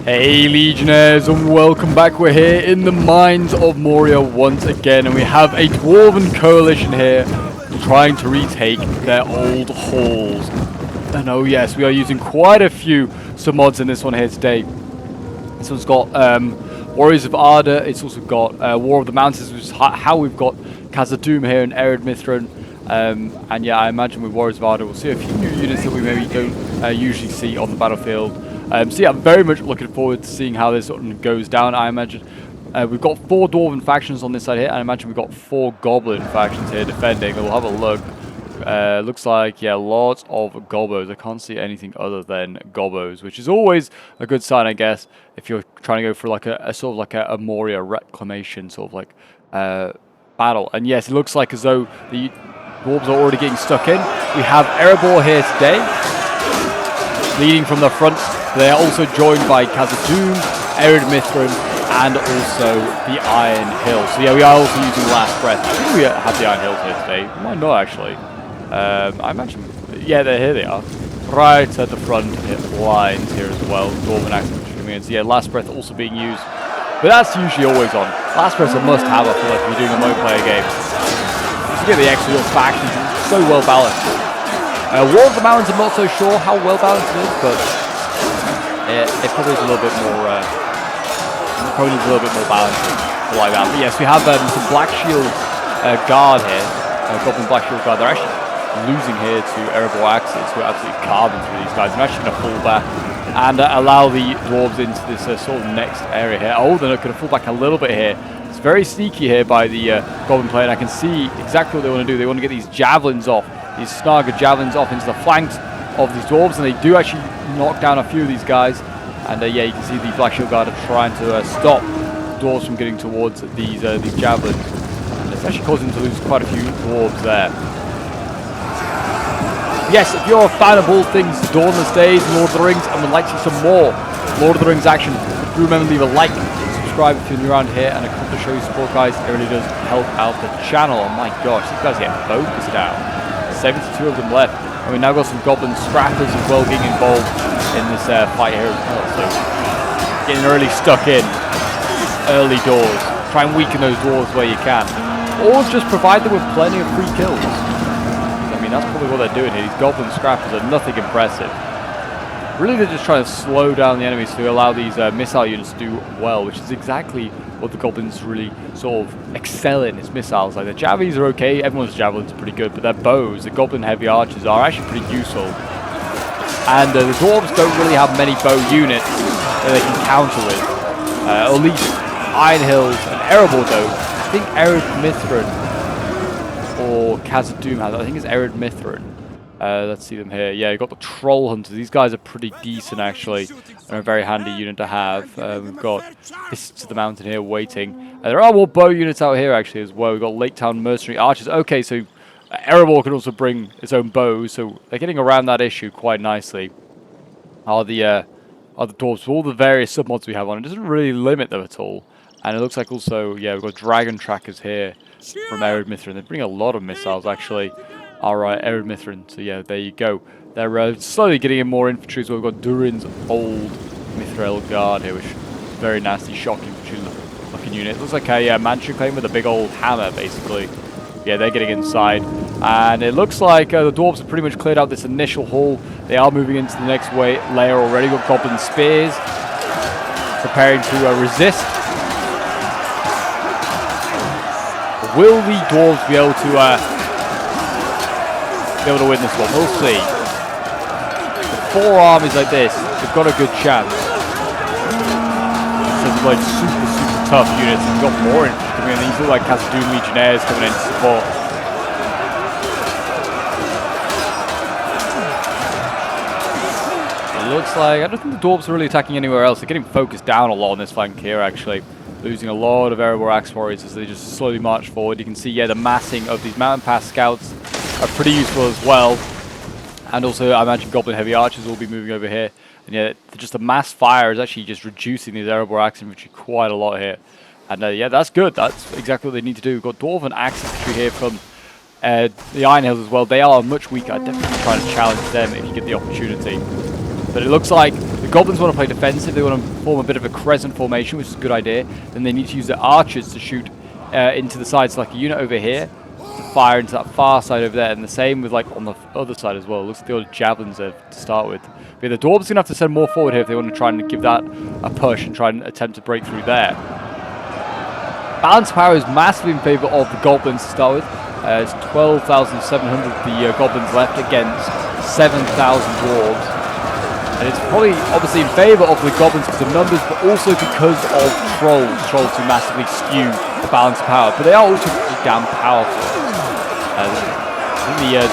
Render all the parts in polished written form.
Hey Legionnaires, and welcome back. We're here in the mines of Moria once again, and we have a Dwarven coalition here trying to retake their old halls. And oh yes, we are using quite a few submods in this one here today. This one's got Warriors of Ardor, it's also got War of the Mountains, which is how we've got Khazad-dûm here and Arid Mithrin. And yeah, I imagine with Warriors of Ardor we'll see a few new units that we maybe don't usually see on the battlefield. So yeah, I'm very much looking forward to seeing how this one goes down. I imagine we've got 4 Dwarven factions on this side here, and I imagine we've got 4 Goblin factions here defending. We'll have a look. Looks like, yeah, lots of Gobbos. I can't see anything other than Gobbos, which is always a good sign, I guess, if you're trying to go for like a sort of like a Moria reclamation sort of like battle. And yes, it looks like as though the Dwarves are already getting stuck in. We have Erebor here today, leading from the front. They are also joined by Khazad-dûm, Arid Mithrin, and also the Iron Hill. So yeah, we are also using Last Breath. I think we have the Iron Hills here today. We might not actually. I imagine, yeah, here they are. Right at the front lines here as well. Dwarven accents coming in. So yeah, Last Breath also being used. But that's usually always on. Last Breath's a must-have, I feel like, if you're doing a multiplayer game. Just to get the extra little factions, it's so well balanced. War of the Mountains, I'm not so sure how well balanced it is, but it probably is a little bit more balanced like that. But yes, we have some Black Shield Guard here, Goblin Black Shield Guard. They're actually losing here to Erebor Axes, who are absolutely carving through these guys. I'm actually going to fall back and allow the Dwarves into this sort of next area here. Oh, they're going to fall back a little bit here. It's very sneaky here by the Goblin player, and I can see exactly what they want to do. They want to get these javelins off, these Snarga javelins off into the flanks of these Dwarves, and they do actually knock down a few of these guys. And yeah, you can see the Black Shield Guard are trying to stop Dwarves from getting towards these javelins. And it's actually causing them to lose quite a few Dwarves there. Yes, if you're a fan of all things Dawnless Days, Lord of the Rings, and would like to see some more Lord of the Rings action, do remember to leave a like, subscribe if you're new around here, and a couple to show you support, guys. It really does help out the channel. Oh my gosh, these guys get focused now. 72 of them left. And we've now got some Goblin Scrappers as well getting involved in this fight here as well. So getting really stuck in early doors. Try and weaken those dwarves where you can. Or just provide them with plenty of free kills. I mean, that's probably what they're doing here. These Goblin Scrappers are nothing impressive. Really, they're just trying to slow down the enemies to allow these missile units to do well, which is exactly what the Goblins really sort of excel in, is missiles. Like the Javelins are okay, everyone's Javelins are pretty good, but their bows, the Goblin Heavy Archers, are actually pretty useful. And the Dwarves don't really have many bow units that they can counter with. At least Iron Hills and Erebor though. I think Arid Mithrin or Khazad-dûm has it. I think it's Arid Mithrin. Let's see them here. Yeah, you've got the Troll Hunters. These guys are pretty decent, actually. They're a very handy unit to have. We've got Fists of the Mountain here waiting. There are more bow units out here, actually, as well. We've got Lake Town Mercenary Archers. Okay, so Erebor can also bring its own bows, so they're getting around that issue quite nicely. Are the Dwarves. All the various submods we have on it doesn't really limit them at all. And it looks like also, yeah, we've got Dragon Trackers here from Arid Mithrin. They bring a lot of missiles, actually. Alright, Arid Mithrin. So yeah, there you go. They're slowly getting in more infantry as well. We've got Durin's old Mithril Guard here, which is very nasty, shocking looking unit. It looks like a Mansion Claim with a big old hammer, basically. Yeah, they're getting inside. And it looks like the Dwarves have pretty much cleared out this initial hall. They are moving into the next layer already. We've got Goblin Spears preparing to resist. Will the Dwarves be able to win this one? We'll see. With 4 armies like this, they've got a good chance. So they're like super tough units. We've got more infantry coming in. These look like Khazad-dûm Legionnaires coming in to support. It looks like, I don't think the Dwarves are really attacking anywhere else. They're getting focused down a lot on this flank here, actually. Losing a lot of Erebor Axe Warriors as they just slowly march forward. You can see, yeah, the massing of these Mountain Pass Scouts are pretty useful as well. And also, I imagine Goblin Heavy Archers will be moving over here. And yeah, just the mass fire is actually just reducing these Erebor Axe infantry quite a lot here. And yeah, that's good. That's exactly what they need to do. We've got Dwarven Axe infantry here from the Iron Hills as well. They are much weaker. I'd definitely try to challenge them if you get the opportunity. But it looks like the Goblins want to play defensive. They want to form a bit of a crescent formation, which is a good idea. Then they need to use their archers to shoot into the sides, like a unit over here, to fire into that far side over there. And the same with like on the other side as well. It looks like the old javelins there to start with. But the Dwarves are going to have to send more forward here if they want to try and give that a push and try and attempt to break through there. Balance power is massively in favour of the Goblins to start with. It's 12,700 the Goblins left against 7,000 Dwarves. And it's probably obviously in favour of the Goblins because of numbers, but also because of Trolls. Trolls who massively skew the balance of power. But they are also pretty damn powerful. I think the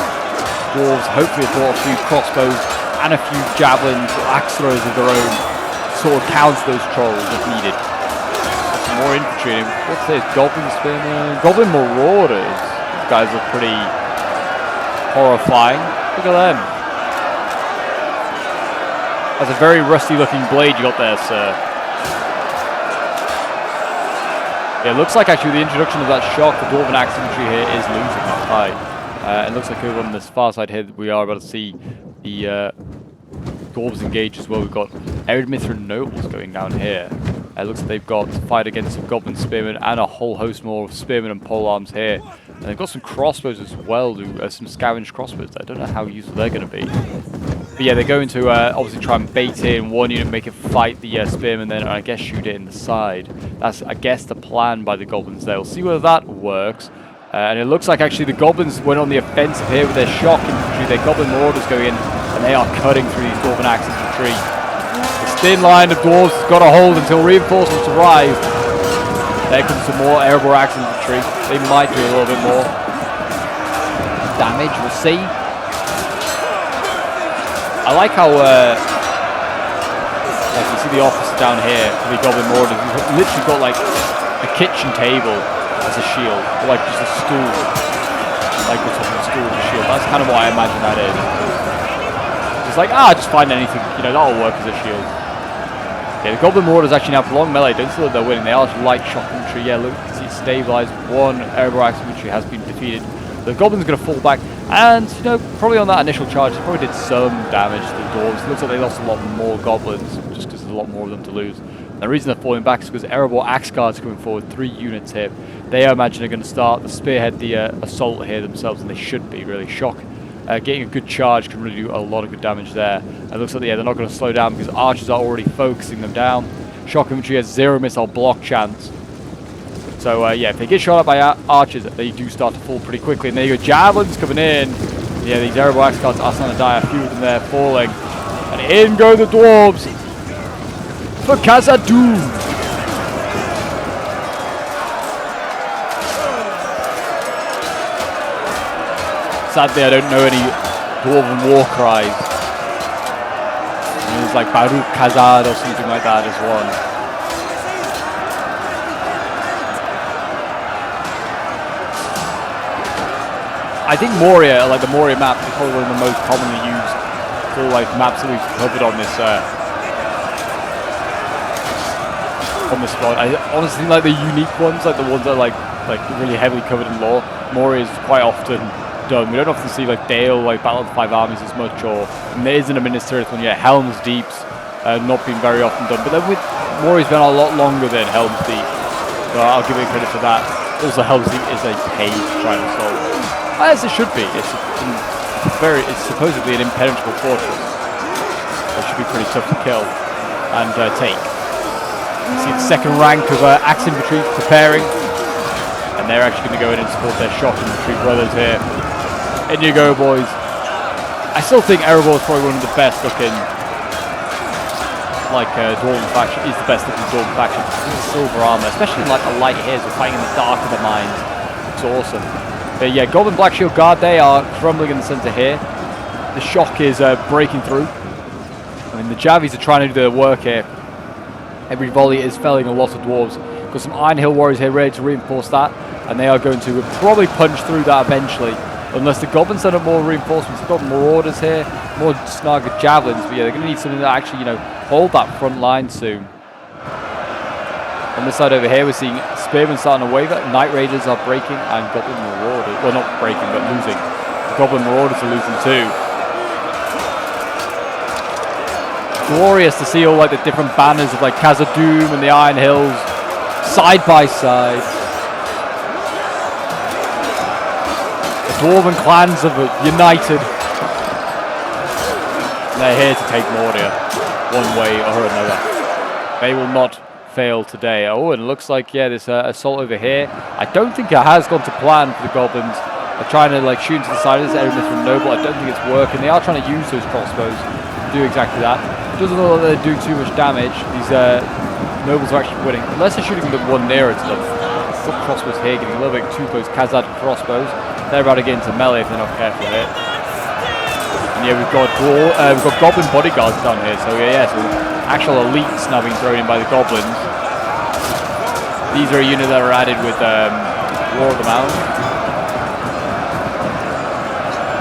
Dwarves hopefully have brought a few crossbows and a few javelins or axe throwers of their own to sort of counter those Trolls if needed. Some more infantry. What's this? Goblin Spearmen? Goblin Marauders. These guys are pretty horrifying. Look at them. That's a very rusty looking blade you got there, sir. Yeah, it looks like actually the introduction of that shock, the Dwarven axe infantry here is losing that fight. It looks like over on this far side here we are about to see the Dwarves engage as well. We've got Arid Mithrin nobles going down here. It looks like they've got to fight against some Goblin Spearmen and a whole host more of Spearmen and polearms here. And they've got some crossbows as well, some scavenged crossbows. I don't know how useful they're going to be. But yeah, they're going to obviously try and bait in one unit, make it fight the Spearmen, then I guess shoot it in the side. That's, I guess, the plan by the Goblins there. We'll see whether that works. And it looks like actually the Goblins went on the offensive here with their shock infantry. Their Goblin Marauders going in, and they are cutting through these Dwarven axe infantry. This thin line of Dwarves has got to hold until reinforcements arrive. There comes some more Erebor axe infantry. They might do a little bit more damage, we'll see. I like how, like you see the officer down here for the Goblin Marauders. He's literally got like a kitchen table as a shield, or like just a stool, like the top of a stool as a shield. That's kind of what I imagine that is. It's like, just find anything, you know, that'll work as a shield. Yeah, the Goblin Marauders actually now prolong melee. Don't feel that they're winning. They are light shock infantry. Yeah, look, you can see it stabilized. One Erebor axe infantry has been defeated. The Goblin's going to fall back, and you know, probably on that initial charge, they probably did some damage to the Dwarves. It looks like they lost a lot more Goblins, just because there's a lot more of them to lose. And the reason they're falling back is because Erebor axe guards are coming forward, 3 units here. They, I imagine, are going to start to spearhead the assault here themselves, and they should be really. Shock, getting a good charge can really do a lot of good damage there. And it looks like they're not going to slow down because archers are already focusing them down. Shock infantry has 0 missile block chance. So yeah, if they get shot at by archers, they do start to fall pretty quickly. And there you go, javelins coming in. Yeah, these Erebor axe guards are starting to die. A few of them there falling. And in go the Dwarves for Khazad-dûm. Sadly, I don't know any Dwarven war cries. It's like Baruch Khazad or something like that as one. I think Moria, like the Moria map, is probably one of the most commonly used for like maps that we've covered on this spot. I honestly think like the unique ones, like the ones that are like really heavily covered in lore. Moria is quite often done. We don't often see like Dale, like Battle of the Five Armies as much, or there isn't a Minas Tirith one yet. Helm's Deep's not been very often done, but then with Moria's been a lot longer than Helm's Deep, so I'll give it credit for that. Also, Helm's Deep is a pain to try and solve. As it should be. It's supposedly an impenetrable fortress. It should be pretty tough to kill and take. You see the second rank of axe infantry preparing, and they're actually going to go in and support their shock infantry brothers here. In you go, boys. I still think Erebor is probably one of the best looking, like Dwarven faction. Is the best looking Dwarven faction. Silver armor, especially in like the light hairs, we're fighting in the dark of the mines. It's awesome. But yeah, Goblin Black Shield Guard, they are crumbling in the centre here. The shock is breaking through. I mean, the Javies are trying to do their work here. Every volley is felling a lot of Dwarves. Got some Iron Hill Warriors here ready to reinforce that. And they are going to probably punch through that eventually. Unless the Goblins send up more reinforcements. They've got Marauders here, more Snarga Javelins. But yeah, they're going to need something that actually, you know, hold that front line soon. On this side over here, we're seeing Spearmen starting to waver. Night Raiders are breaking, and Goblin Marauders, well, not breaking, but losing. The Goblin Marauders are losing too. glorious to see all like the different banners of like Khazad-dûm and the Iron Hills side by side. The Dwarven clans have united. And they're here to take Moria one way or another. They will not fail today. Oh, and it looks like, yeah, there's an assault over here. I don't think it has gone to plan for the Goblins. They're trying to like shoot into the side of this area from Noble. I don't think it's working. They are trying to use those crossbows to do exactly that. It doesn't look like they're doing too much damage. These Nobles are actually winning. Unless they're shooting the one nearer to them. Foot crossbows here, getting a little bit too close. Khazad crossbows. They're about to get into melee if they're not careful here. And yeah, we've got Goblin bodyguards down here. So yeah, so actual elites now being thrown in by the Goblins. These are a unit that are added with War of the Mound.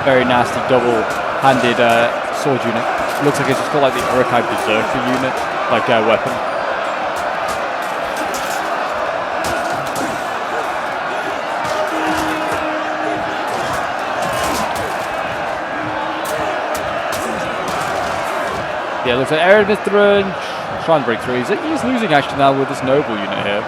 Very nasty double-handed sword unit. Looks like it's just got like the Uruk-hai Berserker unit, like weapon. Yeah, looks like Aaron Mithrin trying to break through. He's losing actually now with this noble unit here.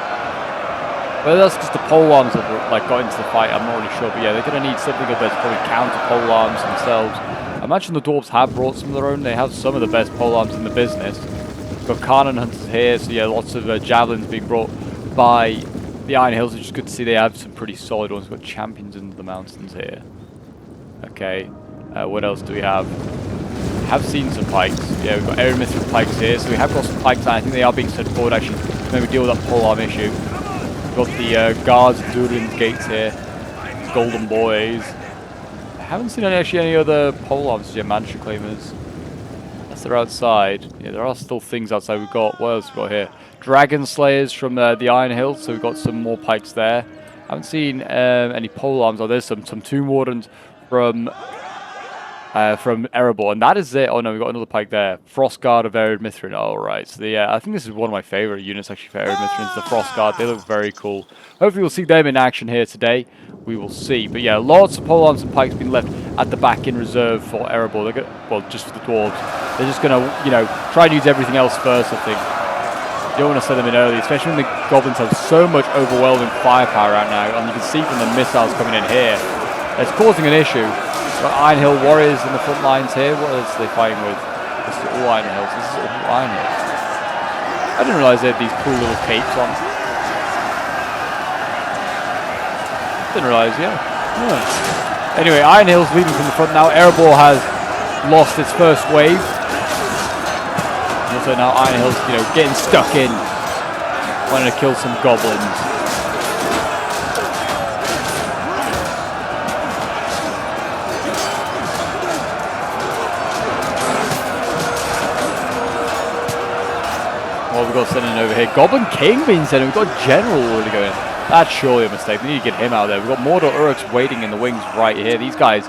Well, that's because the polearms have like got into the fight. I'm not really sure, but yeah, they're going to need something of that's probably counter polearms themselves. I imagine the Dwarves have brought some of their own. They have some of the best polearms in the business. We've got cannon hunters here, so yeah, lots of javelins being brought by the Iron Hills, which is good to see. They have some pretty solid ones. We've got champions in the mountains here. Okay, what else do we have? Have seen some pikes. Yeah, we've got Aaron Mithrin pikes here, so we have got some pikes, and I think they are being sent forward actually to maybe deal with that polearm issue. We've got the guards at Durin's gates here, golden boys. I haven't seen any other polearms yet, mansion claimers. Unless they're outside. Yeah, there are still things outside. We've got, what else we've got here? Dragon slayers from the Iron Hills, so we've got some more pikes there. I haven't seen any polearms. Oh, there's some tomb wardens from Erebor, and that is it. Oh no, we've got another pike there. Frost Guard of Ered Mithrin. Oh right, so I think this is one of my favorite units actually for Ered Mithrin, is the Frost Guard. They look very cool. Hopefully we'll see them in action here today. We will see. But yeah, lots of polearms and pikes being left at the back in reserve for Erebor. They're well, just for the Dwarves. They're just gonna, try and use everything else first, I think. You don't want to send them in early, especially when the Goblins have so much overwhelming firepower right now, and you can see from the missiles coming in here, it's causing an issue. Got Iron Hill warriors in the front lines here. What else are they fighting with? This is all Iron Hills. This is all Iron Hills. I didn't realise they had these cool little capes on. Didn't realise, yeah. Anyway, Iron Hills leading from the front now. Erebor has lost its first wave. And also now Iron Hills, getting stuck in, wanting to kill some goblins. Well, we've got sending over here. Goblin King being sent in. We've got General already going. That's surely a mistake. We need to get him out of there. We've got Mordor Uruks waiting in the wings right here. These guys,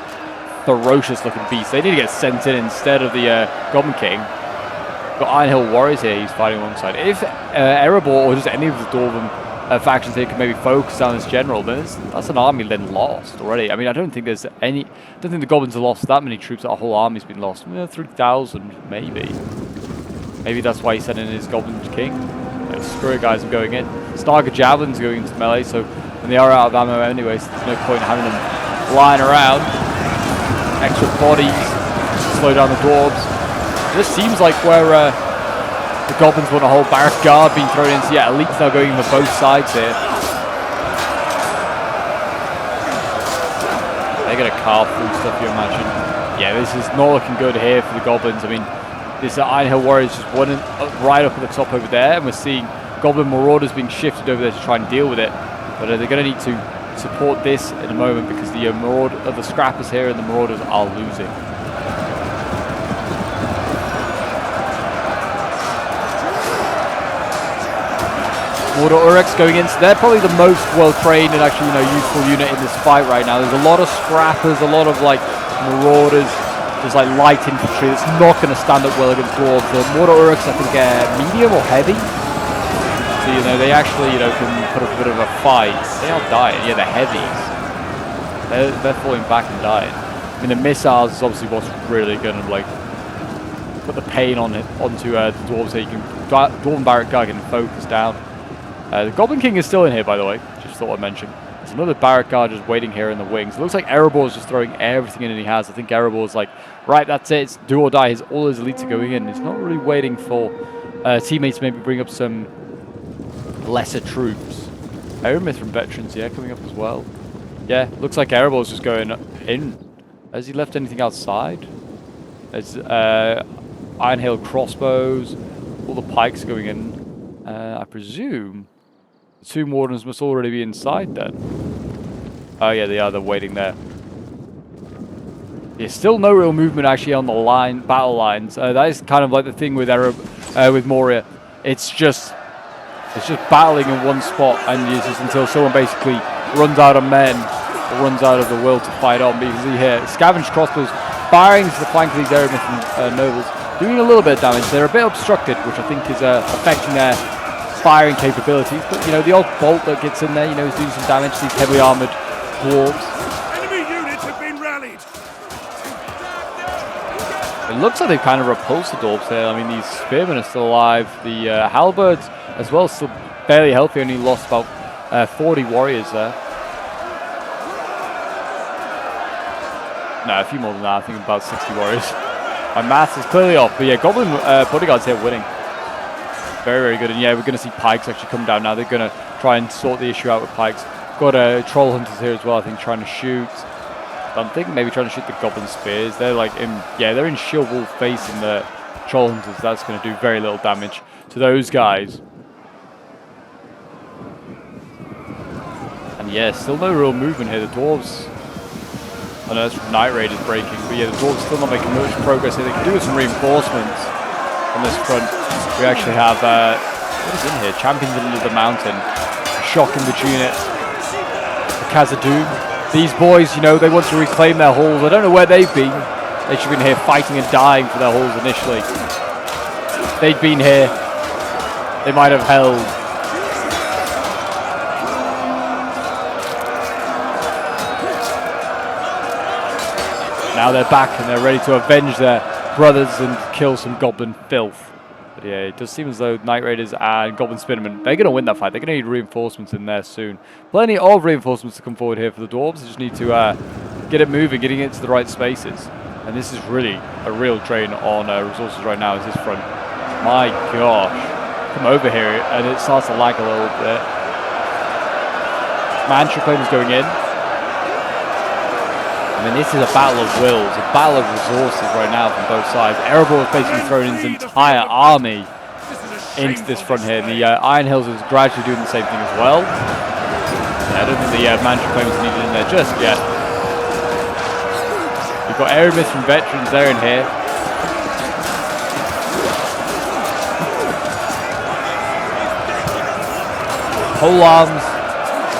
ferocious looking beasts. They need to get sent in instead of the Goblin King. We've got Iron Hill Warriors here. He's fighting alongside. If Erebor or just any of the Dwarven factions here can maybe focus on this General, then that's an army then lost already. I mean, I don't think there's any. I don't think the Goblins have lost that many troops. That whole army's been lost. 3,000 maybe. Maybe that's why he's sending in his Goblin King. Screw it, guys, I'm going in. Starker Javelins going into melee, so when they are out of ammo anyway, so there's no point in having them lying around. Extra bodies to slow down the Dwarves. This seems like where the Goblins want a whole barrack guard being thrown in. So yeah, elites now going in for both sides here. They're going to carve through stuff, you imagine. Yeah, this is not looking good here for the Goblins. I mean, this Iron Hill Warriors just running right up at the top over there, and we're seeing Goblin Marauders being shifted over there to try and deal with it. But they're going to need to support this in a moment because the the Scrappers here and the Marauders are losing. Mordor Uruks going in, so they're probably the most well-trained and actually, useful unit in this fight right now. There's a lot of Scrappers, a lot of Marauders. There's light infantry that's not going to stand up well against Dwarves. The Mordor Uruks, I think, medium or heavy. So, they actually, can put up a bit of a fight. They are dying. Yeah, the heavies. They're falling back and dying. I mean, the missiles is obviously what's really going to, put the pain on it onto the dwarves so you can Dwarven Barrack Guard can focus down. The Goblin King is still in here, by the way. Just thought I'd mention. There's another Barrack Guard just waiting here in the wings. It looks like Erebor is just throwing everything in he has. I think Erebor is like, right, that's it. It's do or die. All his elites are going in. He's not really waiting for teammates to maybe bring up some lesser troops. Aeromyth from Veterans, yeah, coming up as well. Yeah, looks like Erebor is just going in. Has he left anything outside? There's Iron Hail crossbows. All the pikes going in. I presume the Tomb Wardens must already be inside then. Oh yeah, they are. They're waiting there. There's still no real movement actually on the battle lines. That is kind of like the thing with with Moria. It's just battling in one spot, and it's just until someone basically runs out of men or runs out of the will to fight on. Because you see here, scavenged crossbows firing to the flank of these Aeromyth and nobles, doing a little bit of damage. They're a bit obstructed, which I think is affecting their firing capabilities. But you know, the odd bolt that gets in there, you know, is doing some damage to these heavily armored dwarves. Enemy units have been rallied. It looks like they've kind of repulsed the dwarves here. I mean, these spearmen are still alive. The halberds as well, still barely healthy. Only lost about 40 warriors there. No, a few more than that. I think about 60 warriors. My maths is clearly off, but yeah, Goblin bodyguards here winning. Very, very good. And yeah, we're going to see pikes actually come down now. They're going to try and sort the issue out with pikes. Got troll hunters here as well, I think, trying to shoot. I'm thinking maybe trying to shoot the Goblin spears. They're like they're in shield wall facing the troll hunters. That's going to do very little damage to those guys. And yeah, still no real movement here. The dwarves. I know that's Night Raiders breaking, but yeah, the dwarves still not making much progress here. They can do with some reinforcements on this front. We actually have what is in here? Champions of the Mountain, Shocking the unit, the Khazad-dûm. These boys, you know, they want to reclaim their halls. I don't know where they've been. They should have been here fighting and dying for their halls initially. They'd been here. They might have held. Now they're back and they're ready to avenge their brothers and kill some Goblin filth. But yeah, it does seem as though Night Raiders and Goblin Spearmen, they're going to win that fight. They're going to need reinforcements in there soon. Plenty of reinforcements to come forward here for the Dwarves. They just need to get it moving, getting it to the right spaces. And this is really a real drain on resources right now, is this front. My gosh. Come over here and it starts to lag a little bit. Mantra Claim is going in. I mean, this is a battle of wills, a battle of resources right now from both sides. Erebor has basically thrown his entire army into this front here. And the Iron Hills is gradually doing the same thing as well. Yeah, I don't think the Mantra Claim is needed in there just yet. We've got Aeromyth from Veterans there in here. Pole arms.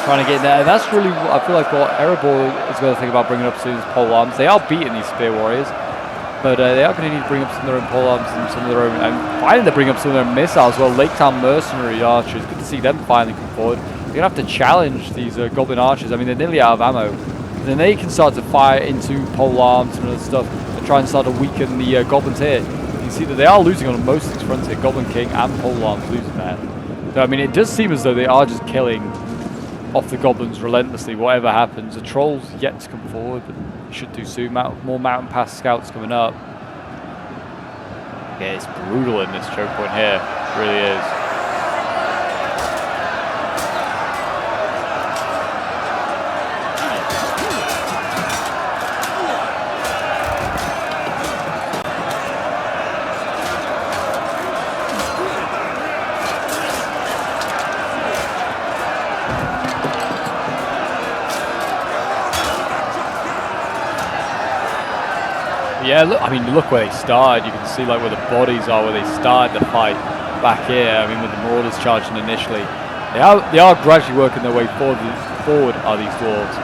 Trying to get in there, and that's really, I feel like, what Erebor is going to think about bringing up soon is pole arms. They are beating these spear warriors, but they are going to need to bring up some of their own pole arms and some of their own, and finally to bring up some of their missiles as well. Lake Town Mercenary Archers, good to see them finally come forward. They're going to have to challenge these Goblin Archers. I mean, they're nearly out of ammo. And then they can start to fire into pole arms and other stuff and try and start to weaken the Goblins here. You can see that they are losing on most of these fronts here. Goblin King and pole arms losing there. So, I mean, it does seem as though they are just killing off the Goblins relentlessly, whatever happens. The Troll's yet to come forward, but should do soon. More Mountain Pass scouts coming up. Yeah, it's brutal in this choke point here. It really is. Yeah, look, I mean, look where they started. You can see like where the bodies are, where they started the fight back here. I mean, with the Marauders charging initially, they are gradually working their way forward are these dwarves.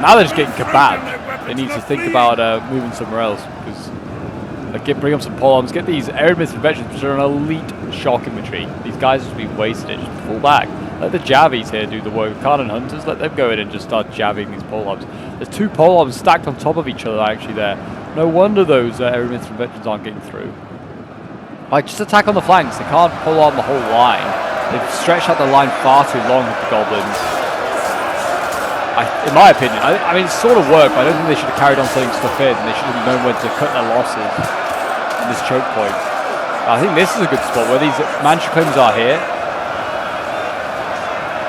Now they're just getting kebab. They need to think about moving somewhere else, because bring up some pole arms, get these Aeromyth Veterans, which are an elite shock infantry. These guys have been wasted. Just pull back. Let the Javies here do the work. Cannon Hunters, let them go in and just start jabbing these pole arms. There's two pole arms stacked on top of each other actually there. No wonder those Eremithran veterans aren't getting through. Like, just attack on the flanks. They can't pull on the whole line. They've stretched out the line far too long with the Goblins. In my opinion, I mean, it's sort of worked, but I don't think they should have carried on putting stuff in. They should have known when to cut their losses in this choke point. I think this is a good spot where these mansion claims are here.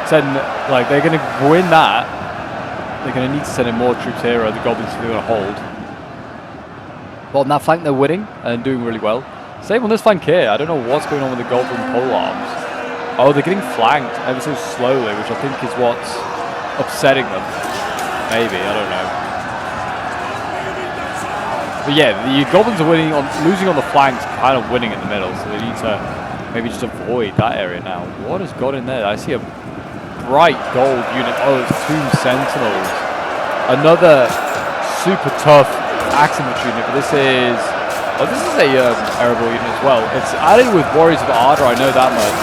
Send, like, they're going to win that. They're going to need to send in more troops here, or the Goblins are going to hold. But on that flank, they're winning and doing really well. Same on this flank here. I don't know what's going on with the Goblin pole arms. Oh, they're getting flanked ever so slowly, which I think is what's upsetting them. Maybe, I don't know. But yeah, the Goblins are winning losing on the flanks, kind of winning in the middle, so they need to maybe just avoid that area now. What has got in there? I see a bright gold unit. Oh, it's Tomb Sentinels. Another super tough Aximate unit, but this is a Erebor unit as well. It's added with Warriors of Ardor, I know that much.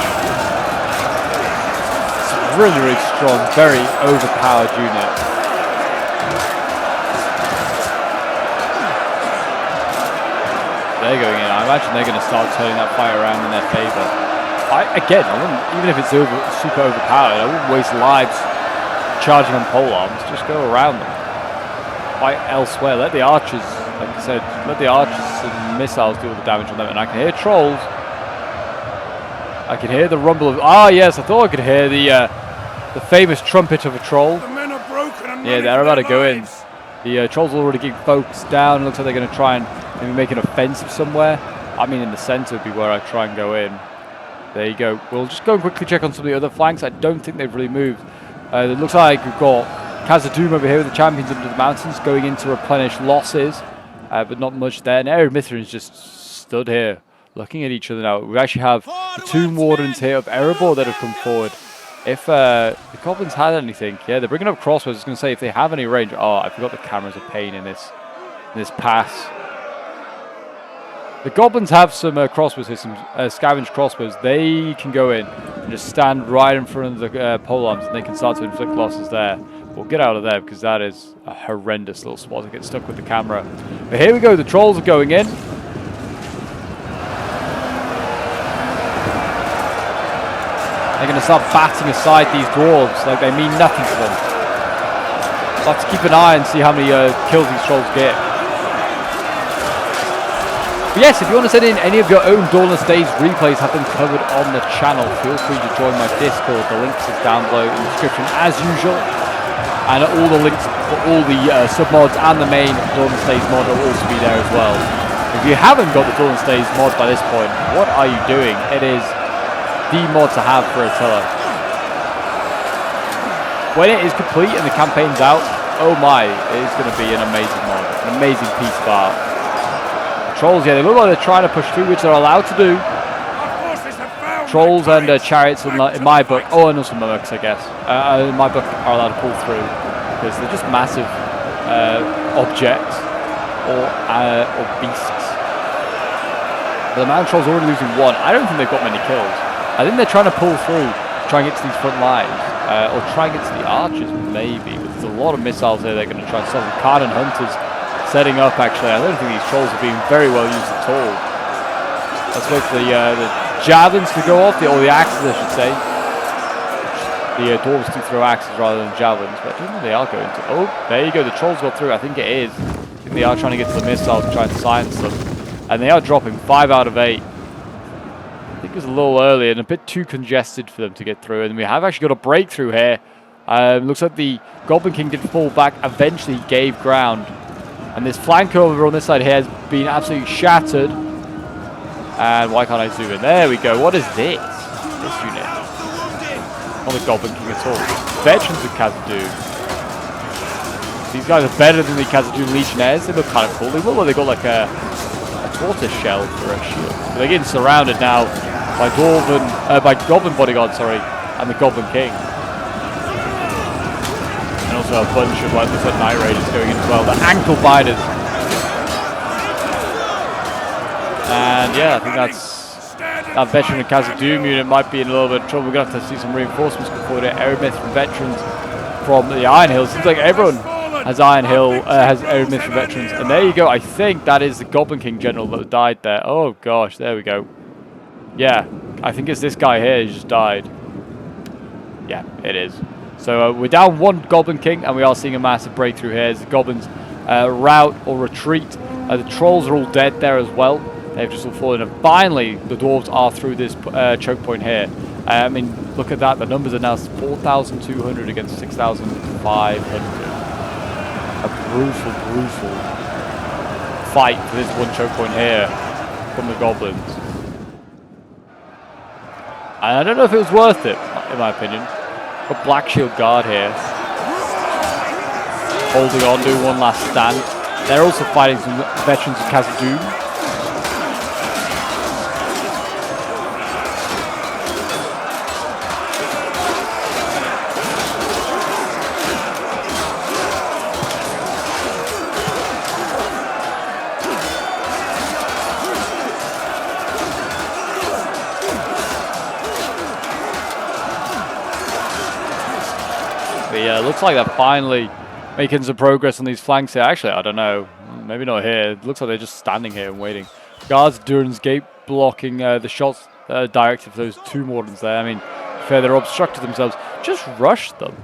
Really, really strong, very overpowered unit. They're going in. I imagine they're going to start turning that fight around in their favor. Again, I wouldn't, even if it's super overpowered, I wouldn't waste lives charging on pole arms. Just go around them. Fight elsewhere. Let the archers, like I said, let the archers and missiles do all the damage on them. And I can hear trolls. I can hear the rumble of... Ah, yes, I thought I could hear the famous trumpet of a troll. The men are broken and Yeah, they're about to go in. The trolls are already getting focused down. It looks like they're going to try and maybe make an offensive somewhere. I mean, in the center would be where I try and go in. There you go. We'll just go and quickly check on some of the other flanks. I don't think they've really moved. It looks like we've got Khazad-dûm over here with the champions under the mountains going in to replenish losses, but not much there. And Eremithran's just stood here looking at each other now. We actually have the Tomb Wardens here of Erebor that have come forward. If the Goblins had anything, yeah, they're bringing up crossbows. I was going to say if they have any range. Oh, I forgot the camera's a pain in this pass. The Goblins have some crossbows here, some scavenged crossbows. They can go in and just stand right in front of the pole arms, and they can start to inflict losses there. We'll get out of there because that is a horrendous little spot to get stuck with the camera. But here we go. The trolls are going in. They're going to start batting aside these dwarves like they mean nothing to them. We'll have to keep an eye and see how many kills these trolls get. But yes, if you want to send in any of your own Dawnless Days replays have been covered on the channel, feel free to join my Discord. The link is down below in the description as usual. And all the links for all the submods and the main Dawnless Days mod will also be there as well. If you haven't got the Dawnless Days mod by this point, what are you doing? It is the mod to have for Attila. When it is complete and the campaign's out, oh my, it is going to be an amazing mod, an amazing piece of art. The trolls, yeah, they look like they're trying to push through, which they're allowed to do. Trolls and chariots in my book, oh, and also mimics, I guess. In my book are allowed to pull through because they're just massive objects or beasts. But the man trolls are already losing one. I don't think they've got many kills. I think they're trying to pull through, try and get to these front lines, or try and get to the archers, maybe. But there's a lot of missiles there they're going to try and stop. Khan and Hunters setting up, actually. I don't think these trolls are being very well used at all. Let's wait for the javelins to go off, or the axes, I should say. The dwarves do throw axes rather than javelins, but I don't think they are going to. Oh, there you go. The trolls got through. I think it is. I think they are trying to get to the missiles and try and silence them. And they are dropping 5 out of 8. I think it was a little early and a bit too congested for them to get through. And we have actually got a breakthrough here. Looks like the Goblin King did fall back, eventually gave ground. And this flank over on this side here has been absolutely shattered. And why can't I zoom in? There we go. What is this? This unit. Not the Goblin King at all. Veterans of Khazad-dûm. These guys are better than the Khazad-dûm Legionnaires. They look kind of cool. They look like they got like a tortoise shell for a shield. But they're getting surrounded now by by Goblin bodyguards, sorry, and the Goblin King. And also a bunch of like this Night Raiders going in as well. The ankle biters. And yeah, I think that veteran of Khazad-dûm unit might be in a little bit of trouble. We're going to have to see some reinforcements come forward here. Eremithran veterans from the Iron Hills. Seems like everyone has Iron Hill, has Area of Myth for veterans. And there you go. I think that is the Goblin King General that died there. Oh gosh, there we go. Yeah, I think it's this guy here who just died. Yeah, it is. So we're down one Goblin King, and we are seeing a massive breakthrough here as the Goblins rout or retreat. The Trolls are all dead there as well. They've just all fallen. And finally, the Dwarves are through this choke point here. I mean, look at that. The numbers are now 4,200 against 6,500. A brutal, brutal fight for this one choke point here from the Goblins. And I don't know if it was worth it, in my opinion. Got Black Shield Guard here. Holding on, doing one last stand. They're also fighting some veterans of Khazad-dûm. Looks like they're finally making some progress on these flanks here. Actually, I don't know. Maybe not here. It looks like they're just standing here and waiting. Guards Durin's Gate blocking the shots directed for those two Mordants there. I mean, they're obstructed themselves. Just rush them.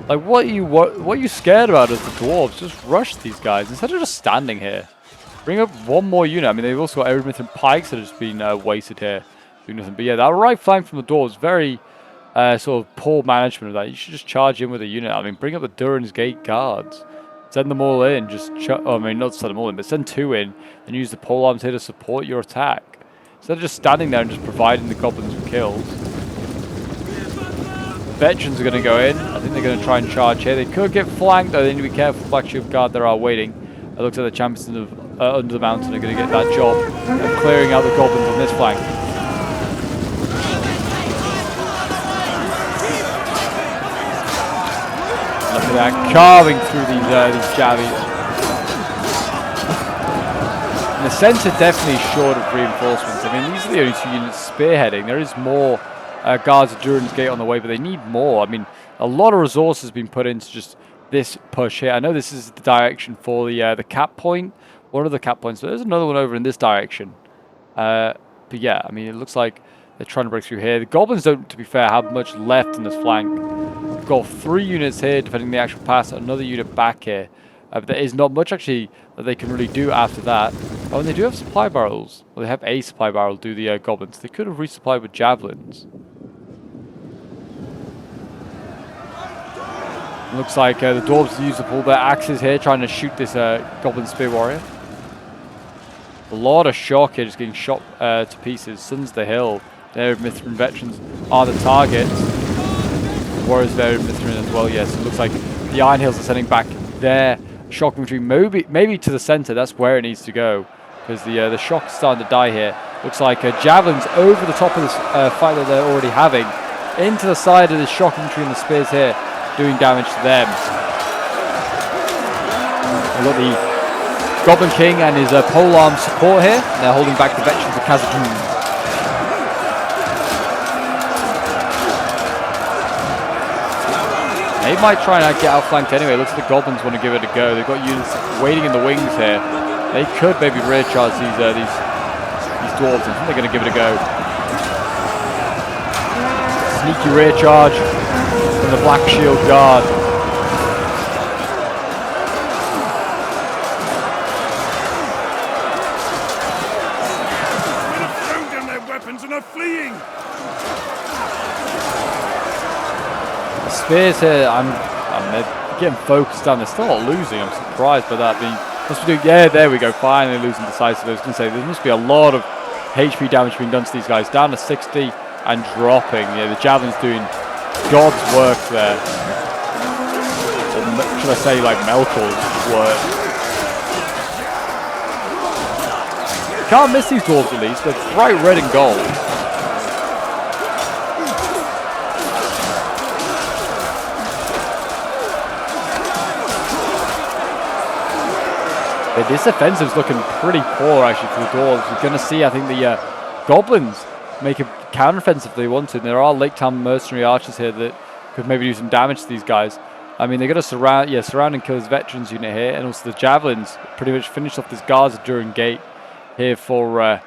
Like, what are you scared about as the Dwarves? Just rush these guys instead of just standing here. Bring up one more unit. I mean, they've also got Eremith and Pikes that have just been wasted here. Doing nothing. But yeah, that right flank from the Dwarves, very... sort of poor management of that. You should just charge in with a unit. I mean, bring up the Durin's Gate guards. Send them all in. I mean, not send them all in, but send two in and use the pole arms here to support your attack. Instead of just standing there and just providing the Goblins with kills. Veterans are going to go in. I think they're going to try and charge here. They could get flanked, though. They need to be careful. Black Shield Guard, they are waiting. It looks like the champions of Under the Mountain are going to get that job of clearing out the Goblins on this flank. Look at that, carving through these jabbies. And the centre definitely short of reinforcements. I mean, these are the only two units spearheading. There is more guards of Durin's Gate on the way, but they need more. I mean, a lot of resources have been put into just this push here. I know this is the direction for the cap point, one of the cap points, but there's another one over in this direction. But yeah, I mean, it looks like they're trying to break through here. The Goblins don't, to be fair, have much left in this flank. We've got 3 units here defending the actual pass, another unit back here. But there is not much actually that they can really do after that. Oh, and they do have supply barrels. Well, they have a supply barrel to do the Goblins. They could have resupplied with javelins. Looks like the Dwarves use up all their axes here, trying to shoot this Goblin Spear Warrior. A lot of shock here, just getting shot to pieces. Sun's the Hill. Their Mithrin veterans are the targets. Warriors there Mithrin as well, yes. It looks like the Iron Hills are sending back their shock infantry, maybe to the center. That's where it needs to go, because the shock is starting to die here. Looks like javelins over the top of this fight that they're already having, into the side of the shock infantry and the spears here, doing damage to them. We've got the Goblin King and his polearm support here. They're holding back the veterans of Khazad-dûm. They might try and get outflanked anyway. Looks like the Goblins want to give it a go. They've got units waiting in the wings here. They could maybe rear charge these Dwarves. I think they're going to give it a go. Sneaky rear charge from the Black Shield Guard. They've thrown down their weapons and are fleeing. Spears here, they're getting focused on. They're still not losing. I'm surprised by that. Yeah, there we go. Finally losing decisive. I was going to say there must be a lot of HP damage being done to these guys. Down to 60 and dropping. Yeah, the javelin's doing God's work there. Or should I say, like Melkor's work? You can't miss these Dwarves at least. They're bright red and gold. This offensive is looking pretty poor actually for the Dwarves. We're going to see, I think, the Goblins make a counteroffensive if they want to. And there are Lake Town mercenary archers here that could maybe do some damage to these guys. I mean, they're going to surround and kill his veterans unit here, and also the javelins pretty much finished off this Gaza during gate here for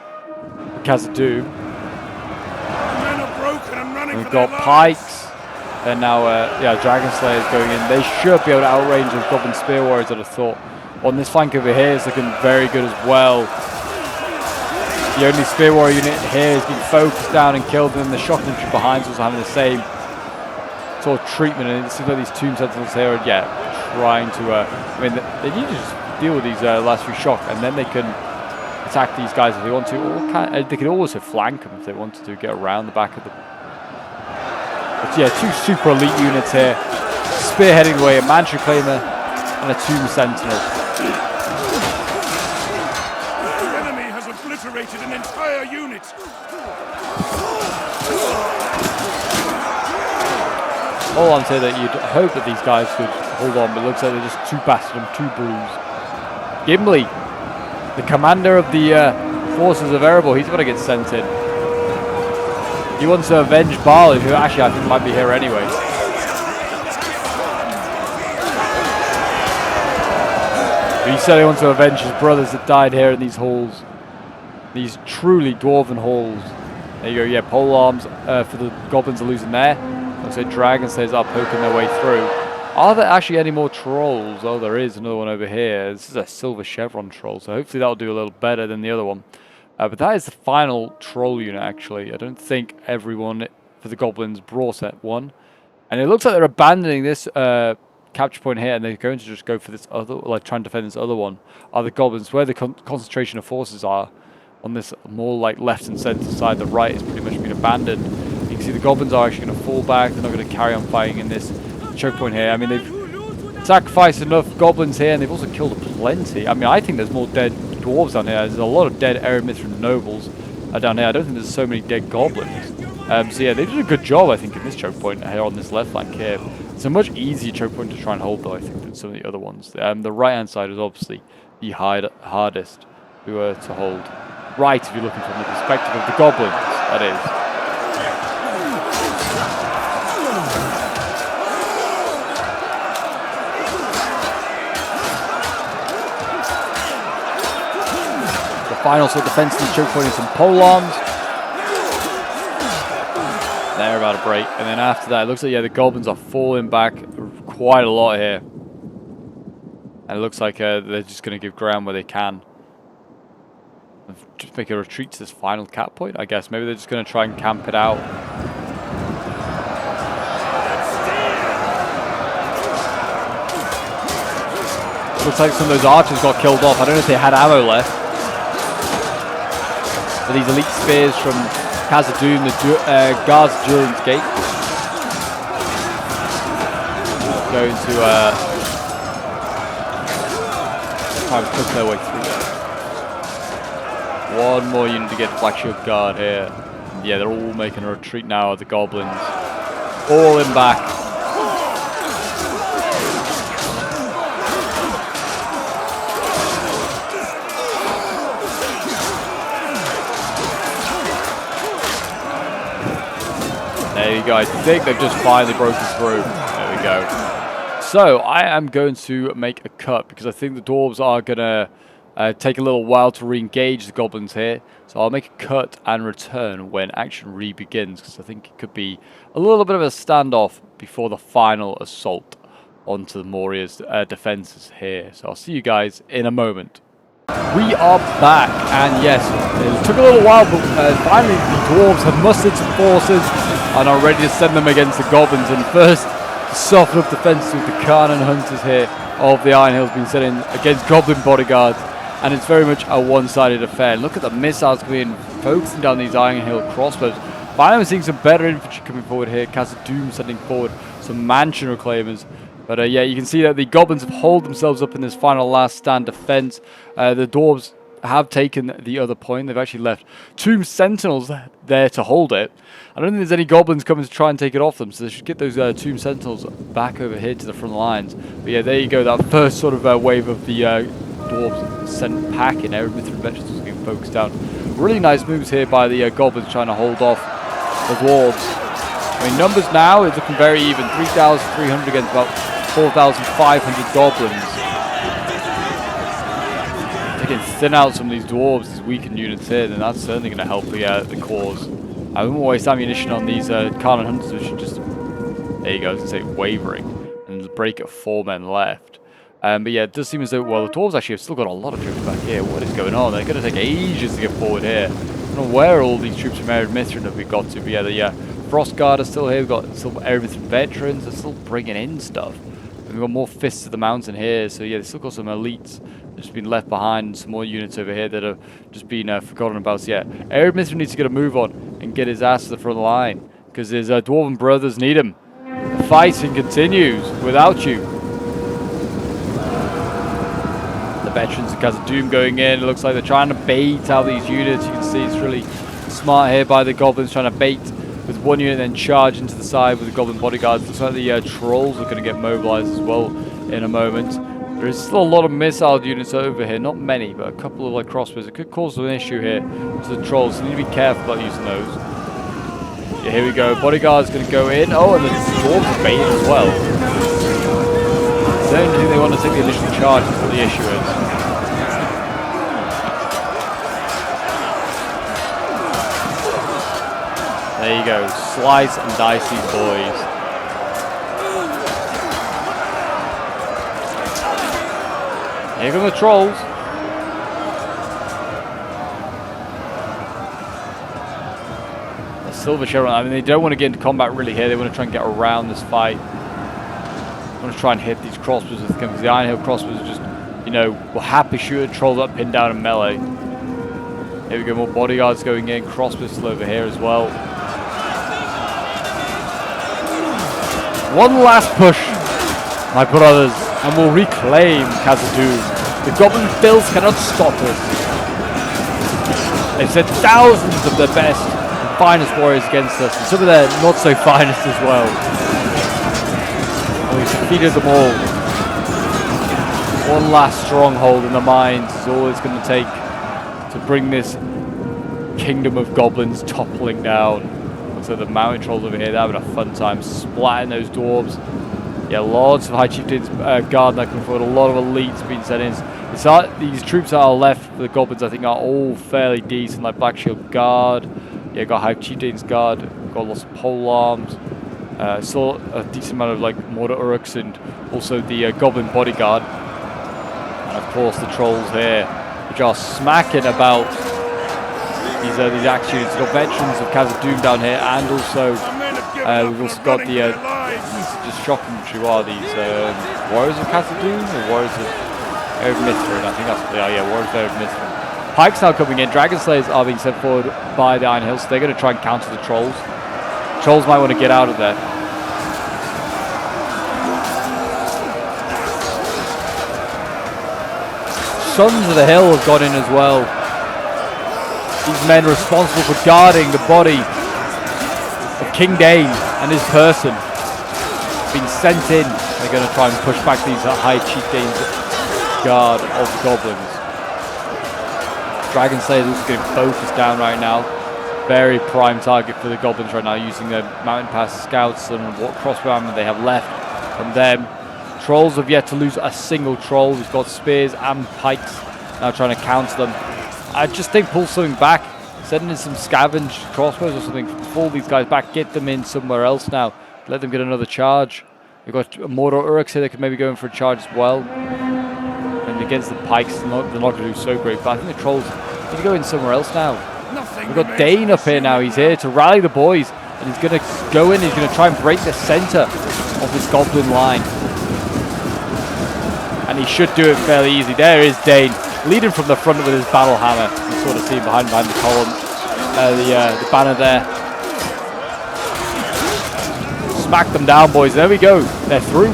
Khazad-dûm. Men are broken and running We've for got their lives. pikes, and now Dragon Slayers going in. They should be able to outrange those Goblin Spear Warriors, I'd have thought. On this flank over here is looking very good as well. The only Spear Warrior unit here has been focused down and killed, and the Shock Infantry behind us also having the same sort of treatment. And it seems like these Tomb Sentinels here are, trying to, I mean, they need to just deal with these last few Shock, and then they can attack these guys if they want to, or they can also flank them if they wanted to, get around the back of them. But yeah, two super elite units here, spearheading the way, a Mantra Claimer and a Tomb Sentinel. The enemy has obliterated an entire unit. All I'm saying that you'd hope that these guys could hold on, but it looks like they're just too battered and too bruised. Gimli, the commander of the forces of Erebor, he's going to get sent in. He wants to avenge Baal, who actually I think might be here anyway. But he said he wants to avenge his brothers that died here in these halls. These truly Dwarven halls. There you go, yeah, pole arms for the Goblins are losing there. Looks like Dragon Slayers are poking their way through. Are there actually any more trolls? Oh, there is another one over here. This is a silver chevron troll, so hopefully that'll do a little better than the other one. But that is the final troll unit, actually. I don't think everyone for the Goblins brought at one. And it looks like they're abandoning this capture point here, and they're going to just go for this other, like try and defend this other one. Are the Goblins, where the concentration of forces are, on this more like left and center side, the right has pretty much been abandoned. You can see the Goblins are actually going to fall back. They're not going to carry on fighting in this choke point here. I mean, they've sacrificed enough Goblins here, and they've also killed plenty. I mean, I think there's more dead Dwarves down here. There's a lot of dead Eretmithran nobles down here. I don't think there's so many dead Goblins. So yeah, they did a good job, I think, in this choke point here on this left flank here. It's a much easier choke point to try and hold, though, I think, than some of the other ones. The right-hand side is obviously the hardest to hold. Right, if you're looking from the perspective of the Goblins, that is. The final sort of defense in the choke point is some pole arms. They're about to break, and then after that, it looks like the Goblins are falling back quite a lot here, and it looks like they're just going to give ground where they can. Just make a retreat to this final cap point, I guess. Maybe they're just going to try and camp it out. Looks like some of those archers got killed off. I don't know if they had ammo left. But these elite spears from Khazad-dûm, the Gaza-dûm's gate. Going to try and push their way through there. One more unit to get Black Shield Guard here. Yeah, they're all making a retreat now, the Goblins. All in back. There you go. I think they've just finally broken through. There we go. So, I am going to make a cut because I think the Dwarves are going to take a little while to re-engage the Goblins here. So I'll make a cut and return when action re-begins, because I think it could be a little bit of a standoff before the final assault onto the Moria's defenses here. So I'll see you guys in a moment. We are back, and yes, it took a little while, but finally the Dwarves have mustered some forces and are ready to send them against the Goblins. And first, soften up defenses with the Cannon Hunters here of the Iron Hills being sent in against Goblin bodyguards. And it's very much a one-sided affair. Look at the missiles coming in, focusing down these Iron Hill crossbows. Finally, we're seeing some better infantry coming forward here. Khazad-dûm sending forward some Mansion Reclaimers. But yeah, you can see that the Goblins have holed themselves up in this final last stand defense. The Dwarves have taken the other point. They've actually left Tomb Sentinels there to hold it. I don't think there's any Goblins coming to try and take it off them, so they should get those Tomb Sentinels back over here to the front lines. But yeah, there you go, that first sort of wave of the Dwarves sent packing. Eretmithran veterans was getting focused down. Really nice moves here by the Goblins trying to hold off the Dwarves. I mean, numbers now is looking very even. 3,300 against about 4,500 goblins. If they can thin out some of these dwarves, these weakened units here, then that's certainly going to help the cause. I wouldn't waste ammunition on these Carlin Hunters, which are just, there you go, I was going to say wavering, and the break at 4 men left. But yeah, it does seem as though, well, the Dwarves actually have still got a lot of troops back here. What is going on? They're going to take ages to get forward here. I don't know where all these troops from Ered Mithrin have we got to, but yeah, the Frost Guard are still here. We've got still Ered Mithrin veterans. They're still bringing in stuff. And we've got more Fists of the Mountain here, so yeah, they've still got some elites that's just been left behind, some more units over here that have just been forgotten about. So yeah, Ered Mithrin needs to get a move on and get his ass to the front line, because his Dwarven brothers need him. The fighting continues without you. The veterans of Khazad-dûm going in. It looks like they're trying to bait out these units. You can see it's really smart here by the goblins, trying to bait with one unit, then charge into the side with the goblin bodyguards. Looks like the trolls are going to get mobilized as well in a moment. There is still a lot of missile units over here, not many, but a couple of like crossbows. It could cause an issue here to the trolls, so you need to be careful about using those. Yeah, here we go. Bodyguard's going to go in. Oh, and the dwarves are baiting as well. I don't think they want to take the initial charge, that's what the issue is. There you go, slice and dice these boys. Here come the trolls. The Silver Chevron, I mean, they don't want to get into combat really here. They want to try and get around this fight. I'm going to try and hit these crossbows with them, because the Iron Hill crossbows are just, you know, will happy shoot a troll up, pin down, and melee. Here we go, more bodyguards going in, crossbows still over here as well. One last push, my brothers, and we'll reclaim Khazad-dûm. The Goblin filth cannot stop us. They've sent thousands of their best and finest warriors against us, and some of their not so finest as well. We've defeated them all. One last stronghold in the mines is all it's going to take to bring this kingdom of goblins toppling down. Looks like the mountain trolls over here, they're having a fun time splatting those dwarves. Yeah, lots of High Chieftains guard that come forward, a lot of elites being sent in. These troops that are left for the goblins, I think, are all fairly decent, like Black Shield Guard. Yeah, got High Chieftains Guard, got lots of pole arms. Still a decent amount of like Mortar Uruks and also the Goblin Bodyguard. And of course the trolls here, which are smacking about these axe units. We've got veterans of Khazad-dûm down here, and also we've also got the just shocking who are these warriors of Khazad-dûm or warriors of Ered Mithrin. I think that's what they are. Yeah, warriors of Ered Mithrin. Pikes now coming in. Dragon Slayers are being sent forward by the Iron Hills, so they're going to try and counter the trolls. Trolls might want to get out of there. Sons of the Hill have gone in as well. These men responsible for guarding the body of King Dane and his person have been sent in. They're going to try and push back these High Chieftains guard of the goblins. Dragon Slayers also getting focused down right now. Very prime target for the goblins right now, using their mountain pass scouts and what crossbow ammo they have left from them. Trolls have yet to lose a single troll. We've got spears and pikes now trying to counter them. I just think pull something back, send in some scavenge crossbows or something, pull these guys back, get them in somewhere else now, let them get another charge. We've got Mortar Uruks here that could maybe go in for a charge as well. And against the pikes, they're not going to do so great, but I think the trolls need to go in somewhere else now. We've got Dane up here now. He's here to rally the boys, and he's going to go in. He's going to try and break the center of this goblin line, and he should do it fairly easy. There is Dane leading from the front with his battle hammer. You can sort of see him behind the column, the banner there. Smack them down, boys. There we go. They're through.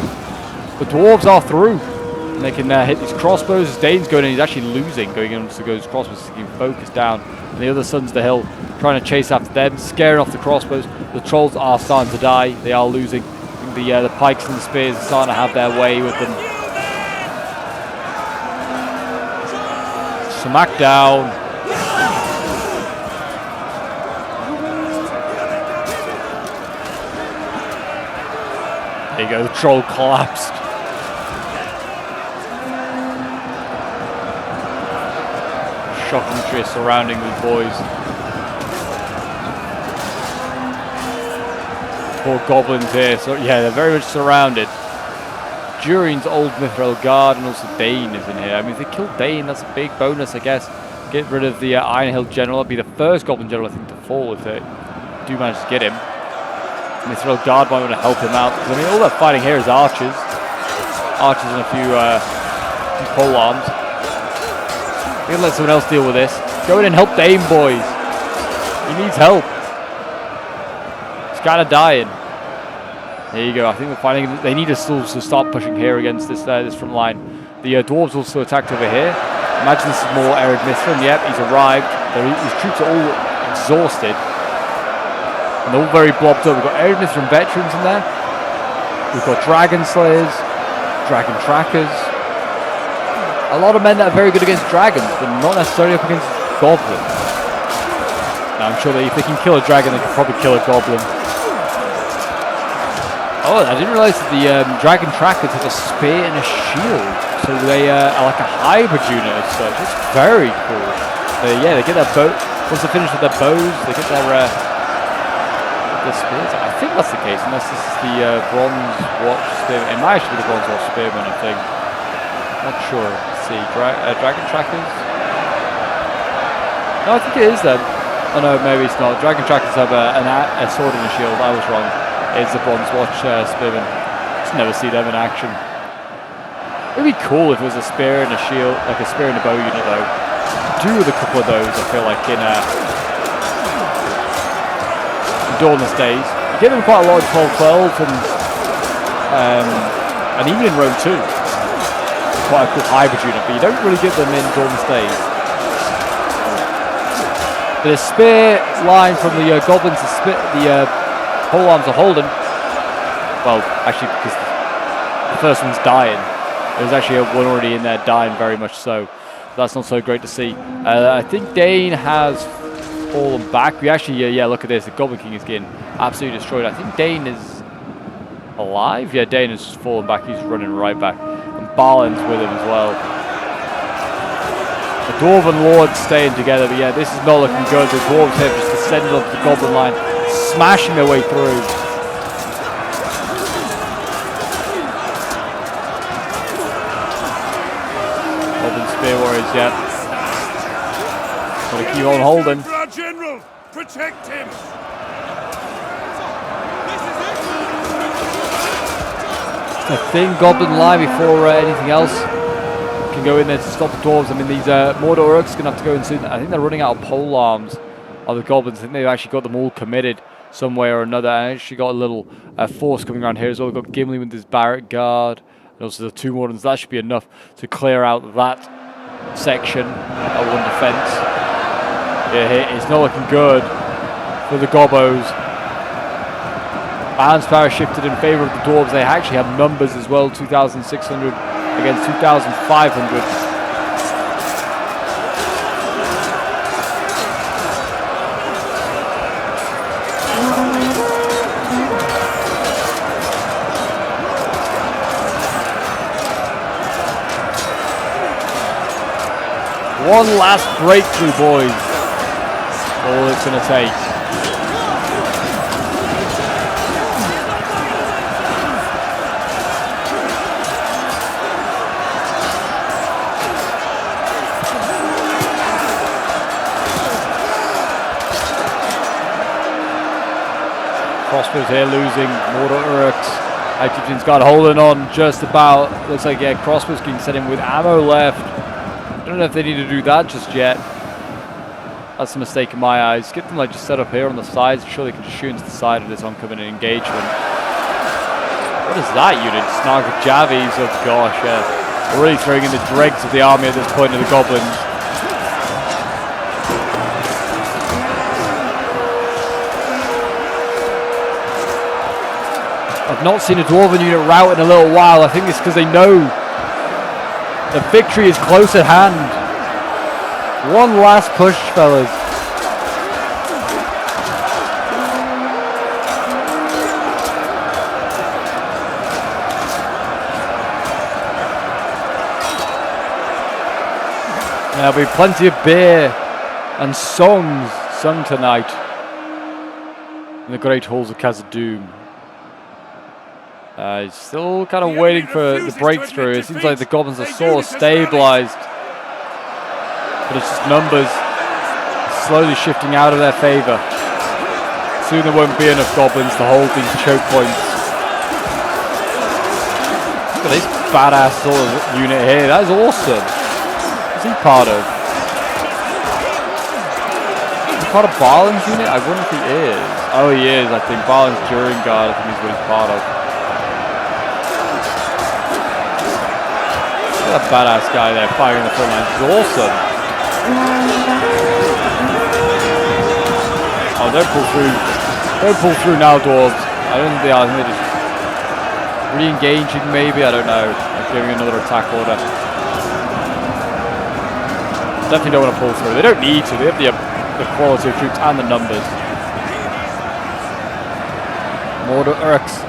The dwarves are through. And they can hit these crossbows. As Dane's going in, he's actually losing going into those crossbows. So he can focus down. And the other Sons of the Hill trying to chase after them, scaring off the crossbows. The trolls are starting to die. They are losing. The pikes and the spears are starting to have their way with them. Smack down. There you go, the troll collapsed. shock infantry are surrounding these boys. Poor goblins here. So yeah, they're very much surrounded. Durin's old Mithril Guard and also Dane is in here. I mean, if they kill Dane, that's a big bonus, I guess. Get rid of the Iron Hill General. That'd be the first Goblin General, I think, to fall if they do manage to get him. Mithril Guard might want to help him out. Because, I mean, all they're fighting here is archers. Archers and a few pole arms. We can let someone else deal with this. Go in and help Dane, boys. He needs help. He's kind of dying. There you go. I think we're finding they need us to start pushing here against this this front line. The Dwarves also attacked over here. Imagine this is more Arid Mithril. Yep, he's arrived. His troops are all exhausted. And they're all very blobbed up. We've got Arid Mithril veterans in there. We've got Dragon Slayers, Dragon Trackers. A lot of men that are very good against dragons, but not necessarily up against goblins. Now, I'm sure that if they can kill a dragon, they can probably kill a goblin. Oh, I didn't realize that the Dragon Trackers have a spear and a shield. So they are like a hybrid unit as such. It's very cool. Yeah, they get their bow. Once they're finished with their bows, they get their spears. I think that's the case, unless this is the Bronze Watch Spearman. It might actually be the Bronze Watch Spearman, I think. Not sure. Let's see. Dragon Trackers? No, I think it is then. Oh no, maybe it's not. Dragon Trackers have a sword and a shield. I was wrong. It's the Bronze Watch Spearman. Just never see them in action. It'd be cool if it was a spear and a shield, like a spear and a bow unit though. Do with a couple of those, I feel like, in Dawnless Days. You get them quite a lot in 12-12 and even in Rome 2. Quite a cool hybrid unit, but you don't really get them in Dawnless Days. The spear line from the goblins, the pole arms are holding. Well, actually, because the first one's dying. There's actually one already in there dying, very much so. That's not so great to see. I think Dane has fallen back. We actually, yeah, look at this. The Goblin King is getting absolutely destroyed. I think Dane is alive. Yeah, Dane has just fallen back. He's running right back. And Balin's with him as well. The Dwarven Lords staying together, but yeah, this is not looking good. The Dwarves have just descended onto the Goblin line, smashing their way through. Goblin Spear Warriors, yeah. Gotta keep on holding. For our general, protect him. A thin Goblin line before anything else can go in there to stop the Dwarves. I mean, these Mordor Orcs are going to have to go in soon. I think they're running out of pole arms of the Goblins. I think they've actually got them all committed some way or another. I actually got a little force coming around here as well. We've got Gimli with his Barrack Guard, and also the two Moderns. That should be enough to clear out that section of one defense. Yeah, it's not looking good for the Gobbos. Baron's power shifted in favor of the Dwarves. They actually have numbers as well, 2,600 against 2,500. One last breakthrough, boys. All it's going to take. Crossbows here losing. Mordor Urks. Egyptian's got holding on just about. Looks like, yeah, Crossbows getting set in with ammo left. I don't know if they need to do that just yet. That's a mistake in my eyes. Get them like just set up here on the sides. Sure, they can just shoot into the side of this oncoming engagement. What is that unit? Snark Javies. Oh gosh, yeah. We're really throwing in the dregs of the army at this point of the Goblins. I've not seen a Dwarven unit rout in a little while. I think it's because they know the victory is close at hand. One last push, fellas. There'll be plenty of beer and songs sung tonight in the great halls of Khazad-dûm. He's still kind of waiting for the breakthrough. It seems like the goblins are sort of stabilized, but it's just numbers slowly shifting out of their favor. Soon there won't be enough goblins to hold these choke points. Look at this badass sort of unit here. That is awesome. What's he part of? Is he part of Barlin's unit? I wonder if he is. Oh, he is. I think Barlin's During Guard, I think is what he's part of. Look at that badass guy there firing the front line. He's awesome. Oh, don't pull through. Don't pull through now, Dwarves. I don't think they are. I think they're just re-engaging, maybe. I don't know. They're giving another attack order. Definitely don't want to pull through. They don't need to. They have the quality of troops and the numbers. Mordor Urks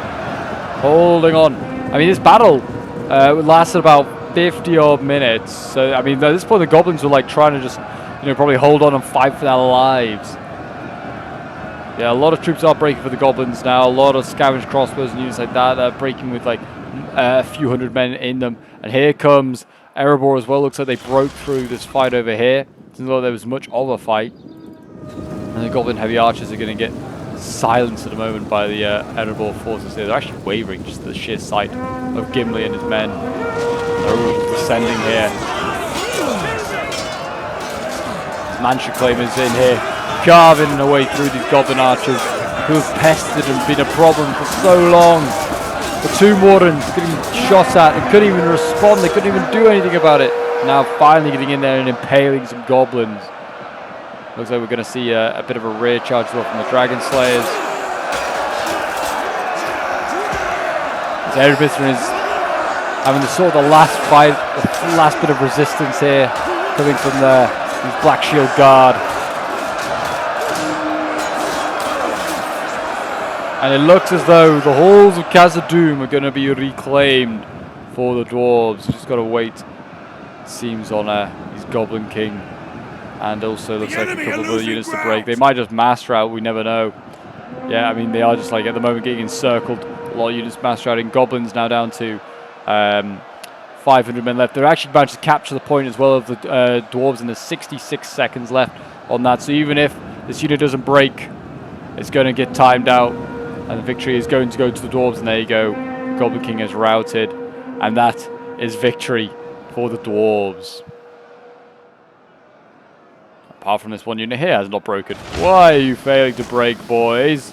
holding on. I mean, this battle lasted about 50 odd minutes. So, I mean, at this point, the goblins were like trying to just, probably hold on and fight for their lives. Yeah, a lot of troops are breaking for the goblins now. A lot of scavenged crossbows and units like that are breaking with like a few hundred men in them. And here comes Erebor as well. Looks like they broke through this fight over here. Doesn't look like there was much of a fight. And the goblin heavy archers are going to get silenced at the moment by the Erebor forces here. They're actually wavering just at the sheer sight of Gimli and his men. They're all descending here. Mancha Claimers in here, carving their way through these goblin archers who have pestered and been a problem for so long. The two Mordans getting shot at and couldn't even respond, they couldn't even do anything about it. Now finally getting in there and impaling some goblins. Looks like we're going to see a bit of a rear charge as well from the Dragon Slayers. As Erebor is having the sort of the last fight, the last bit of resistance here, coming from the Black Shield Guard. And it looks as though the halls of Khazad-dûm are going to be reclaimed for the Dwarves. Just got to wait, it seems, on his Goblin King. And also looks like a couple of other units to break. They might just master out, we never know. Yeah, I mean, they are just like at the moment getting encircled. A lot of units master out in goblins now down to 500 men left. They're actually managed to capture the point as well of the Dwarves, and there's 66 seconds left on that. So even if this unit doesn't break, it's going to get timed out. And the victory is going to go to the Dwarves. And there you go. The Goblin King is routed. And that is victory for the Dwarves. Apart from this one unit here has not broken. Why are you failing to break, boys?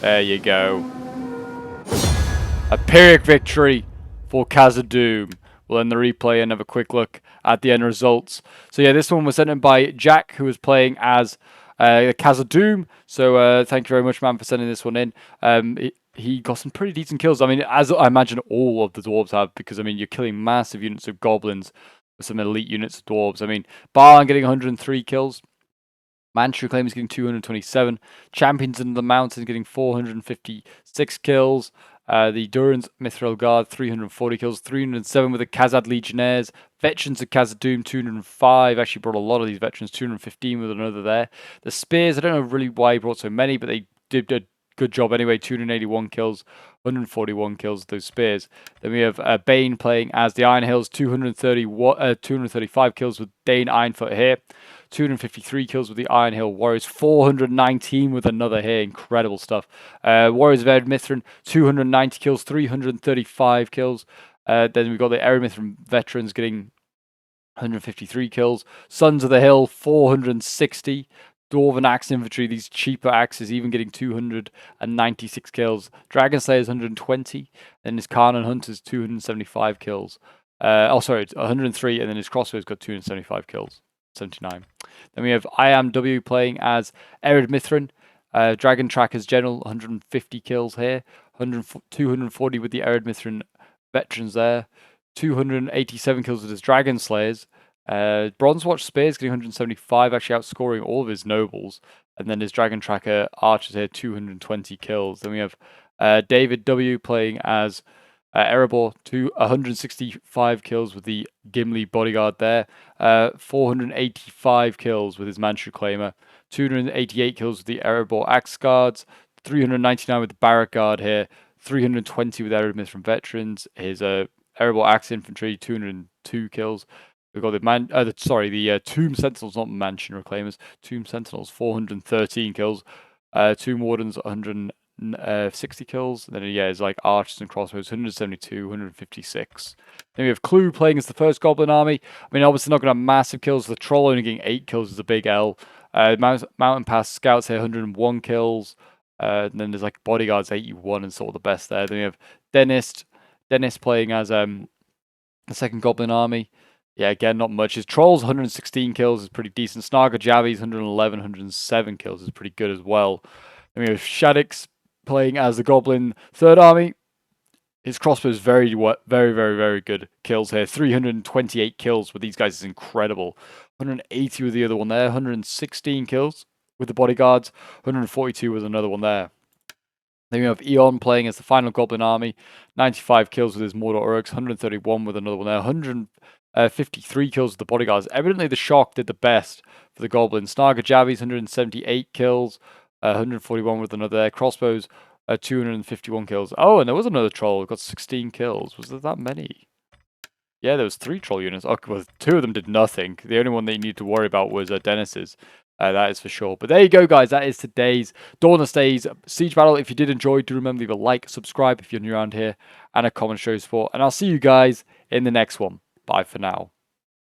There you go. A Pyrrhic victory for Khazad-dûm. We'll end the replay and have a quick look at the end results. So yeah, this one was sent in by Jack, who was playing as Khazad-dûm. So thank you very much, man, for sending this one in. He got some pretty decent kills. I mean, as I imagine all of the Dwarves have, because I mean, you're killing massive units of goblins with some elite units of Dwarves. I mean, Barlan getting 103 kills. Manchu Claim is getting 227. Champions in the Mountains getting 456 kills. The Durin's Mithril Guard, 340 kills, 307 with the Khazad Legionnaires. Veterans of Khazad-dûm, 205. Actually brought a lot of these veterans, 215 with another there. The Spears, I don't know really why he brought so many, but they did a good job anyway. 281 kills, 141 kills with those Spears. Then we have Bane playing as the Iron Hills, 235 kills with Dane Ironfoot here. 253 kills with the Iron Hill Warriors, 419 with another here, incredible stuff. Warriors of Ered Mithrin, 290 kills, 335 kills. Then we've got the Ered Mithrin veterans getting 153 kills. Sons of the Hill, 460. Dwarven Axe Infantry, these cheaper axes, even getting 296 kills. Dragon Slayers, 120. Then his Khan and Hunters, 275 kills. 103, and then his Crossbows got 275 kills. 79. Then we have IMW playing as Ered Mithrin, Dragon Trackers General, 150 kills here, 240 with the Ered Mithrin veterans there, 287 kills with his Dragon Slayers. Bronze Watch Spears getting 175, actually outscoring all of his nobles, and then his Dragon Tracker Archers here, 220 kills. Then we have David W playing as Erebor, 165 kills with the Gimli bodyguard there. 485 kills with his Manchu Claimer. 288 kills with the Erebor Axe Guards. 399 with the Barrack Guard here. 320 with Erebor from Veterans. His Erebor Axe Infantry, 202 kills. We've got the Tomb Sentinels, not Mansion Reclaimers. Tomb Sentinels, 413 kills. Tomb Wardens, 160 kills. And then it's like Archers and Crossbows, 172, 156. Then we have Clue playing as the first Goblin army. I mean, obviously not going to have massive kills. The Troll only getting 8 kills is a big L. Mountain Pass Scouts here, 101 kills. And then there's like Bodyguards, 81, and sort of the best there. Then we have Dennis playing as the second Goblin army. Yeah, again, not much. His Trolls, 116 kills is pretty decent. Snarga Javies, 111, 107 kills is pretty good as well. Then we have Shaddix playing as the Goblin third army. His crossbow is very, very good kills here. 328 kills with these guys is incredible. 180 with the other one there. 116 kills with the Bodyguards. 142 with another one there. Then we have Eon playing as the final Goblin army. 95 kills with his Mordor Uruks. 131 with another one there. 153 kills with the Bodyguards. Evidently the Shock did the best for the Goblins. Snarga Javies, 178 kills. 141 with another there. Crossbows, 251 kills. Oh, and there was another Troll who got 16 kills. Was there that many? Yeah, there was 3 Troll units. Okay, well, 2 of them did nothing. The only one that you need to worry about was Dennis's. That is for sure. But there you go, guys. That is today's Dawnless Days Siege Battle. If you did enjoy, do remember to leave a like, subscribe if you're new around here, and a comment show support. And I'll see you guys in the next one. Bye for now.